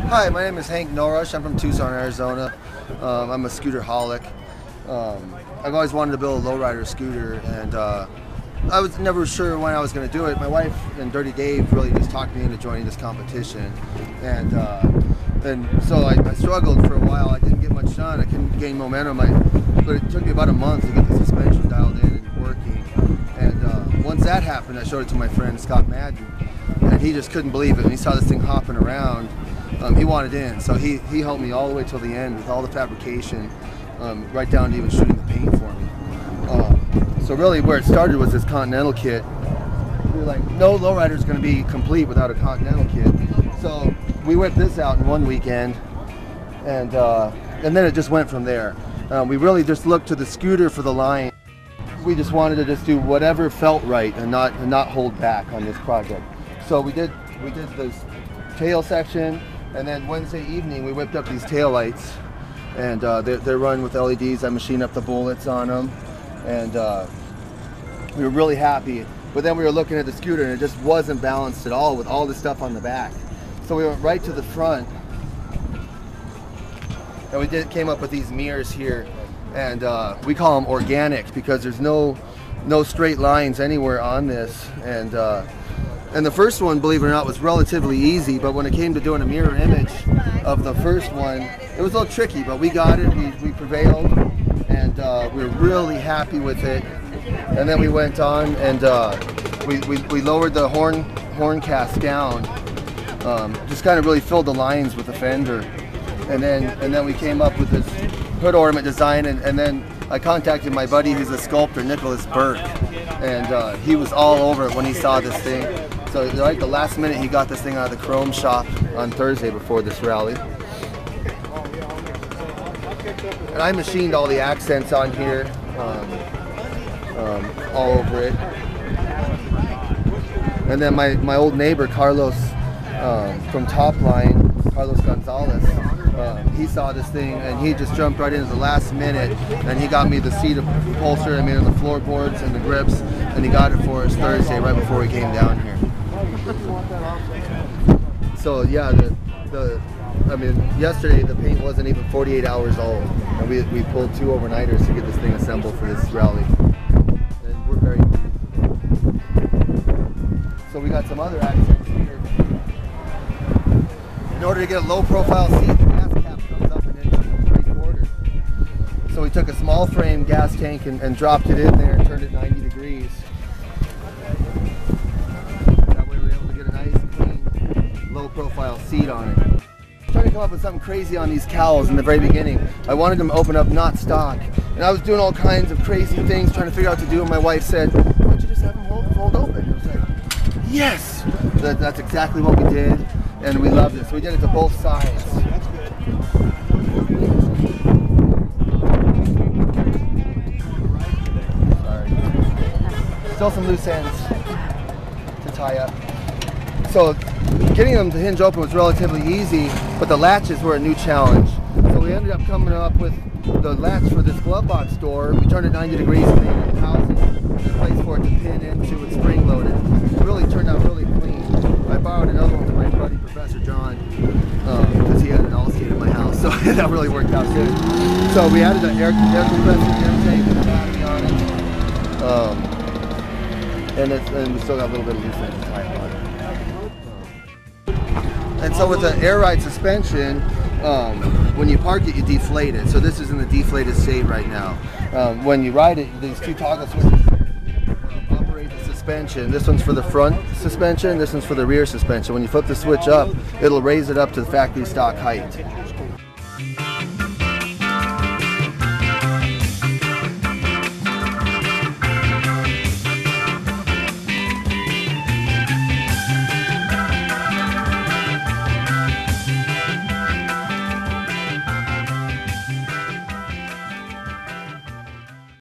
Hi, my name is Hank Norush. I'm from Tucson, Arizona. I'm a scooter holic. I've always wanted to build a lowrider scooter, and I was never sure when I was going to do it. My wife and Dirty Dave really just talked me into joining this competition, and so I struggled for a while. I didn't get much done. I couldn't gain momentum, but it took me about a month to get the suspension dialed in and working. And once that happened, I showed it to my friend Scott Madden, and he just couldn't believe it. When he saw this thing hopping around, he wanted in, so he helped me all the way till the end with all the fabrication, right down to even shooting the paint for me. So really where it started was this Continental kit. We were like, no lowrider is going to be complete without a Continental kit. So we whipped this out in one weekend, and then it just went from there. We really just looked to the scooter for the line. We just wanted to just do whatever felt right and not hold back on this project. So we did this tail section. And then Wednesday evening, we whipped up these tail lights, and they're run with LEDs. I machined up the bullets on them, and we were really happy. But then we were looking at the scooter, and it just wasn't balanced at all with all the stuff on the back. So we went right to the front, and we came up with these mirrors here, and we call them organic because there's no straight lines anywhere on this. And the first one, believe it or not, was relatively easy, but when it came to doing a mirror image of the first one, it was a little tricky, but we got it, we prevailed, and we were really happy with it. And then we went on and we lowered the horn cast down, just kind of really filled the lines with the fender. And then we came up with this hood ornament design, and then I contacted my buddy who's a sculptor, Nicholas Burke, and he was all over it when he saw this thing. So right the last minute he got this thing out of the chrome shop on Thursday before this rally. And I machined all the accents on here, all over it. And then my old neighbor Carlos from Top Line, Carlos Gonzalez, he saw this thing and he just jumped right in at the last minute, and he got me the seat upholstery, I mean, the floorboards and the grips, and he got it for us Thursday right before we came down here. So yeah, I mean, yesterday the paint wasn't even 48 hours old, and we pulled 2 overnighters to get this thing assembled for this rally, and we're very pleased. So we got some other accents here. In order to get a low profile seat, the gas cap comes up an inch and 3/4. So we took a small frame gas tank and dropped it in there and turned it 90 degrees. That way we were able to get a nice, clean, low profile seat on it. I was trying to come up with something crazy on these cowls in the very beginning. I wanted them to open up, not stock. And I was doing all kinds of crazy things, trying to figure out what to do, and my wife said, why don't you just have them fold open? And I was like, yes! That's exactly what we did. And we loved it. So we did it to both sides. Sorry. Still some loose ends to tie up. So getting them to hinge open was relatively easy, but the latches were a new challenge. So we ended up coming up with the latch for this glove box door. We turned it 90 degrees and made it housing and a place for it to pin into with spring loaded. It really turned out really clean. I borrowed another one from my buddy Professor John because he had an all-skate at my house, so that really worked out good. So we added an air compressor, air tank, and a battery on it, and we still got a little bit of loose ends to tie on it. And so with the air ride suspension, when you park it, you deflate it. So this is in the deflated state right now. When you ride it, these 2 toggle switches operate the suspension. This one's for the front suspension, this one's for the rear suspension. When you flip the switch up, it'll raise it up to the factory stock height.